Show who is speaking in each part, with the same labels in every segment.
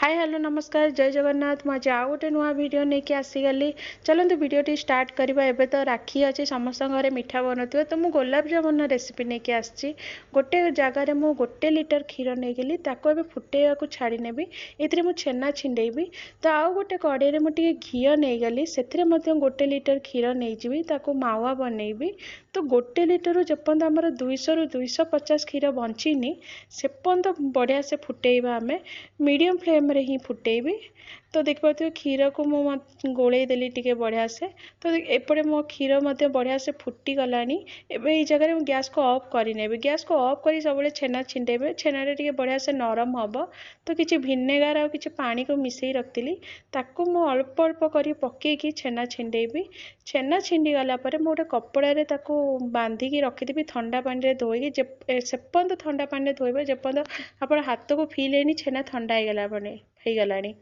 Speaker 1: Hi hello नमस्कार जय जगन्नाथ मुझे आउ गोटे नुआ वीडियो नहीं कि आसीगली चलते वीडियो स्टार्ट करवा एबे तो राखी अच्छे समस्त घरे मिठा बनथि तो मुझे गुलाब जामुन रेसिपी नहीं कि आसी गोटे जगार मु गोटे लीटर क्षीर नहीं गली ताको एबे फुटेवा को छाड़ी नेबी एथिरे मु छेना छिंडेबी तो आउ गोटे कड़े रे मु टिके घी नहीं गली से गोटे लीटर क्षीर नहीं जीवी ताको मावा बनैबी तो गोटे लीटर जेपर्यंत आमर 200 रु 250 क्षीर बंचीनी से पर्यंत बढ़िया से फुटेबा आमे मीडियम फ्लेम रे ही फुटेबी तो देखिए क्षीर को मु गोले देली टिके बढ़िया से तो एपटे मो क्षीर मध्य बढ़िया से फुटी गलानी एबे ई जगह रे गैस को ऑफ करी नेबे गैस को ऑफ करी सब छेना छिंडेबे छेना रे टिके बढ़िया से नरम हबो तो किछि भिनेगार आ किछि पानी को मिसई रखतिली ताको मु अल्प अल्प करी पके की छेना छिंडेबी छेना छिंडी गला परे मु गोटे कपड़ा रे ताको बांधी की रखिदेबी ठंडा पानी रे धोई की सेपंत ठंडा पानी रे धोइबे जेपंत आपण हाथ को फील हेनी छेना ठंडा हो गला बने हो गलानी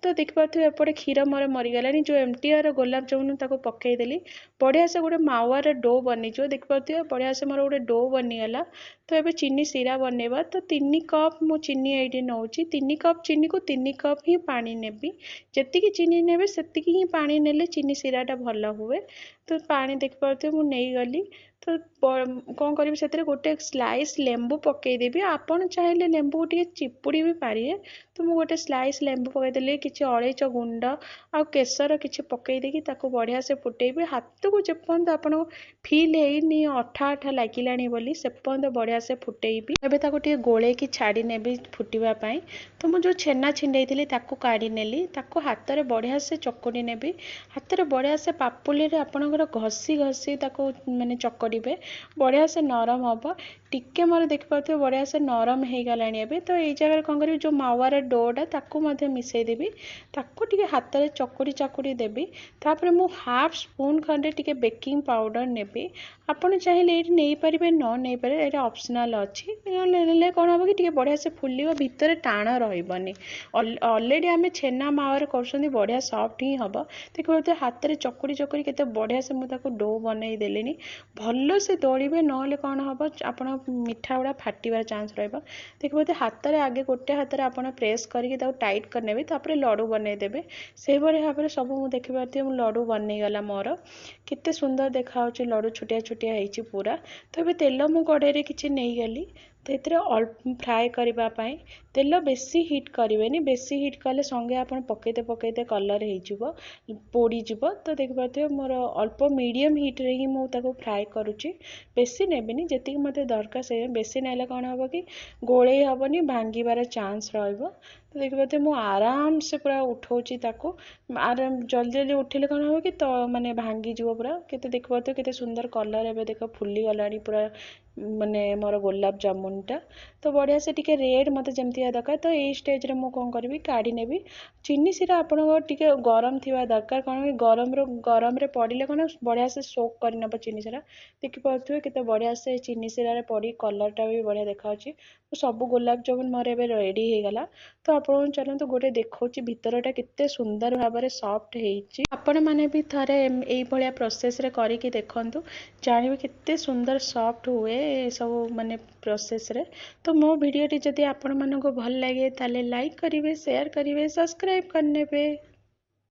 Speaker 1: तो देखिए एपटे क्षीर मोर मरीगला जो एमटीआर गोलाप जामुन ताको पकईदेली बढ़िया से गोटे मावार डो बनीज देखिए बढ़िया से मोर गोटे डो बनीगला तो ये चीनी सीरा बनवा तो 3 कप मु चीनी ये नौ 3 कप चीनी को 3 कप ही पानी नेबी जी चीनी ने से ही पानी नेले चीनी सीराटा भल हुए तो पानी देखिए मु नहीं गली तो कौन करी से गोटे स्लाइस लेंबू पकईदेवी आपड़ चाहिए लेंबू टे चिपुड़ी भी पारे तो मुझे गोटे स्लाइस लेंबू पकईदेली कि अलैच गुंड आ केसर कि पकईदेकी बढ़िया से फुटेबी हाथ को जेपर्यंत आपको फिल है अठा अठा लगिलानी बोली से पर्यंत बढ़िया से फुटेबी एबे ताको टिके गोले की छाड़ी नेबी फुटिबा पाई तो मु जो छेना छिंडेइथिली ताको काढ़ी नेली ताको हाथ रे बढ़िया से चकुड़ी नेबी हाथ रे बढ़िया से पापुली रे आपणकर घसी घसी ताको माने चकड़ीबे बढ़िया से नरम हम टिके मोर देखिए बढ़िया से नरम हो गलानी एबे तो ये जगह कौन करी जो मावार डोटा ताको मध्य मिसईदेवी ताको टिके हाथ रे चकुड़ी चकुड़ी देबी तापर मु हाफ स्पून खंडे टिके बेकिंग पाउडर नेबी आपन चाहिए ये नहीं पारे न नहीं पारे ये ऑप्शनल अच्छी ने कौन हम कि बढ़िया से फुलिव भितर टाण रही ऑलरेडी आम छेना मावर कर बढ़िया सॉफ्ट ही हम देखिए हाथ में चकुड़ी चकुड़ी केते बढ़िया से मुझे डो बनई देली भल से दौड़े ना कौन हम आप मिठा गुड़ा फाटबार चान्स देखिए हाथ में आगे गोटे हाथ में आप प्रेस करके टाइट करने तापर लडू बनईदेवे से भाव में सब मुझे देखिए लडू बनईगला मोर केते सुंदर देखा लडू छोटिया छोटिया होती पूरा तो ये तेल मु कड़े किसी नहीं गली तो ये अल्प फ्राए करने तेल बेसी हिट करेनि बेसी हिट कले संगे आप पकईते पकईते कलर हो पोड़ीज तो देखिए मोर अल्प मीडियम हिट रे ही मुझे फ्राए करुच्ची बेसी नेबिनी जी मत दरकार से बेसी नेले कौन हम कि गोले हेनी भांगार चान्स रहा तो देखिए मुझे आराम से पूरा उठाऊँगी आराम जल्दी जल्दी उठिले कौन हम कि तो माने भांगीज पूरा केते देखिए केते सुंदर कलर एवं देख फुली गलानी पूरा माने मोर गोलाप जामुनटा तो बढ़िया से टिके रेड मत जमती दरकार तो ये स्टेज रे मु कौन करी काढ़ी नेबी चीनी सीरा आपण टिके गरम थिबा दरकार कौन कि गरम रे पड़े कौन बढ़िया से सोक कर नब चीनी सीरा देखिए केते बढ़िया से चीनी सीरा रे पड़ी कलरटा भी बढ़िया देखा सब गोलाप जामुन मोर एबे रेडी हो गला तो आपण चलते गोटे देखा भितरटा केते सुंदर भाव में सॉफ्ट होती आपण मैंने भी थे ये प्रोसेस रे करिकी देखंतु जानवे केते सुंदर सॉफ्ट हुए सब माने प्रोसेस रे तो मो वीडियो जदि आपण मानको भल लगे ताले लाइक करिवे शेयर करिवे सब्सक्राइब करने पे।